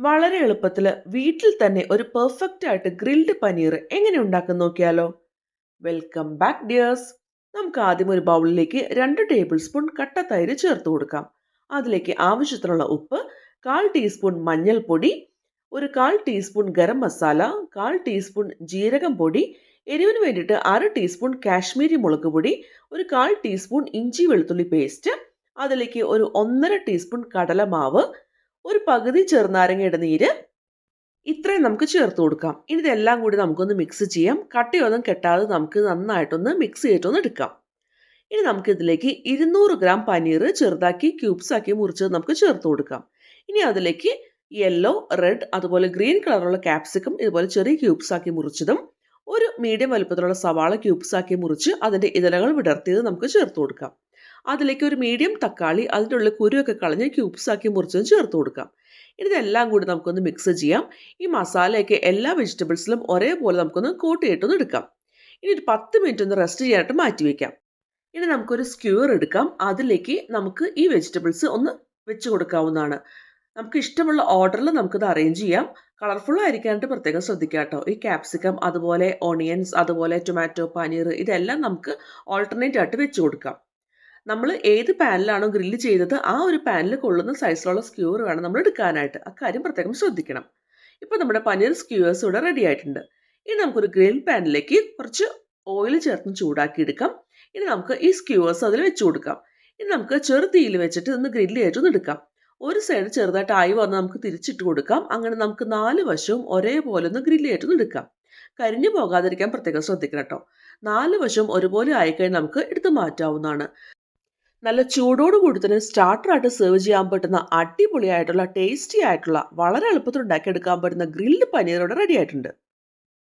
വളരെ എളുപ്പത്തിൽ വീട്ടിൽ തന്നെ ഒരു പെർഫെക്റ്റ് ആയിട്ട് ഗ്രിൽഡ് പനീർ എങ്ങനെ ഉണ്ടാക്കാൻ നോക്കിയാലോ? Welcome back dears. നമുക്ക് ആദ്യം ഒരു ബൗളിലേക്ക് 2 ടേബിൾ സ്പൂൺ കട്ട തൈര് ചേർത്ത് കൊടുക്കാം. അതിലേക്ക് ആവശ്യത്തിനുള്ള ഉപ്പ്, 1/4 ടീസ്പൂൺ മഞ്ഞൾപ്പൊടി, ഒരു 1/4 ടീസ്പൂൺ ഗരം മസാല, 1/4 ടീസ്പൂൺ ജീരകം പൊടി, എരിവിന് വേണ്ടിയിട്ട് 1/2 ടീസ്പൂൺ കാശ്മീരി മുളക് പൊടി, ഒരു 1/4 ടീസ്പൂൺ ഇഞ്ചി വെളുത്തുള്ളി പേസ്റ്റ്, അതിലേക്ക് ഒരു 1/2 ടീസ്പൂൺ കടലമാവ്, ഒരു പകുതി ചെറുനാരങ്ങയുടെ നീര്, ഇത്രയും നമുക്ക് ചേർത്ത് കൊടുക്കാം. ഇനി ഇതെല്ലാം കൂടി നമുക്കൊന്ന് മിക്സ് ചെയ്യാം. കട്ടയൊന്നും കെട്ടാതെ നമുക്ക് നന്നായിട്ടൊന്ന് മിക്സ് ചെയ്തിട്ടൊന്ന് എടുക്കാം. ഇനി നമുക്ക് ഇതിലേക്ക് 200 ഗ്രാം പനീർ ചെറുതാക്കി ക്യൂബ്സ് ആക്കി മുറിച്ചത് നമുക്ക് ചേർത്ത് കൊടുക്കാം. ഇനി അതിലേക്ക് യെല്ലോ, റെഡ്, അതുപോലെ ഗ്രീൻ കളറുള്ള ക്യാപ്സിക്കം ഇതുപോലെ ചെറിയ ക്യൂബ്സ് ആക്കി മുറിച്ചതും, ഒരു മീഡിയം വലുപ്പത്തിലുള്ള സവാള ക്യൂബ്സ് ആക്കി മുറിച്ച് അതിൻ്റെ ഇതളുകൾ വിടർത്തിയത് നമുക്ക് ചേർത്ത് കൊടുക്കാം. അതിലേക്ക് ഒരു മീഡിയം തക്കാളി അതിൻ്റെ ഉള്ളിൽ കുരുവൊക്കെ കളഞ്ഞ് ക്യൂബ്സ് ആക്കി മുറിച്ചതും ചേർത്ത് കൊടുക്കാം. ഇതെല്ലാം കൂടി നമുക്കൊന്ന് മിക്സ് ചെയ്യാം. ഈ മസാലയൊക്കെ എല്ലാ വെജിറ്റബിൾസിലും ഒരേപോലെ നമുക്കൊന്ന് കോട്ട് ചെയ്തിട്ടൊന്ന് എടുക്കാം. ഇനി ഒരു 10 മിനിറ്റ് ഒന്ന് റെസ്റ്റ് ചെയ്യാനായിട്ട് മാറ്റി വയ്ക്കാം. ഇനി നമുക്കൊരു സ്ക്യൂർ എടുക്കാം. അതിലേക്ക് നമുക്ക് ഈ വെജിറ്റബിൾസ് ഒന്ന് വെച്ച് കൊടുക്കാവുന്നതാണ്. നമുക്ക് ഇഷ്ടമുള്ള ഓർഡറിൽ നമുക്കിത് അറേഞ്ച് ചെയ്യാം. കളർഫുൾ ആയിരിക്കാനായിട്ട് പ്രത്യേകം ശ്രദ്ധിക്കുക കേട്ടോ. ഈ ക്യാപ്സിക്കം, അതുപോലെ ഓണിയൻസ്, അതുപോലെ ടൊമാറ്റോ, പനീർ ഇതെല്ലാം നമുക്ക് ഓൾട്ടർനേറ്റ് ആയിട്ട് വെച്ച് കൊടുക്കാം. നമ്മൾ ഏത് പാനിലാണോ ഗ്രില്ല് ചെയ്തത് ആ ഒരു പാനിൽ കൊള്ളുന്ന സൈസിലുള്ള സ്ക്യൂർ വേണം നമ്മൾ എടുക്കാനായിട്ട്. അക്കാര്യം പ്രത്യേകം ശ്രദ്ധിക്കണം. ഇപ്പോൾ നമ്മുടെ പനീർ സ്ക്യൂവേഴ്സ് ഇവിടെ റെഡി ആയിട്ടുണ്ട്. ഇനി നമുക്കൊരു ഗ്രിൽ പാനിലേക്ക് കുറച്ച് ഓയിൽ ചേർത്ത് ചൂടാക്കി എടുക്കാം. ഇനി നമുക്ക് ഈ സ്ക്യൂവേഴ്സ് അതിൽ വെച്ച് കൊടുക്കാം. ഇനി നമുക്ക് ചെറു തീയിൽ വെച്ചിട്ട് ഒന്ന് ഗ്രില്ല് ചെയ്തൊന്ന് എടുക്കാം. ഒരു സൈഡ് ചെറുതായിട്ട് ആയി വന്ന് നമുക്ക് തിരിച്ചിട്ട് കൊടുക്കാം. അങ്ങനെ നമുക്ക് 4 വശവും ഒരേപോലെ ഒന്ന് ഗ്രില്ല് ചെയ്തൊന്ന് എടുക്കാം. കരിഞ്ഞു പോകാതിരിക്കാൻ പ്രത്യേകം ശ്രദ്ധിക്കണം കേട്ടോ. 4 വശവും ഒരുപോലെ ആയിക്കഴിഞ്ഞാൽ നമുക്ക് എടുത്ത് മാറ്റാവുന്നതാണ്. നല്ല ചൂടോട് കൂടി തന്നെ സ്റ്റാർട്ടറായിട്ട് സെർവ് ചെയ്യാൻ പറ്റുന്ന അടിപൊളിയായിട്ടുള്ള ടേസ്റ്റി ആയിട്ടുള്ള വളരെ എളുപ്പത്തിൽ ഉണ്ടാക്കിയെടുക്കാൻ പറ്റുന്ന ഗ്രിൽഡ് പനീർ ഇവിടെ റെഡി ആയിട്ടുണ്ട്.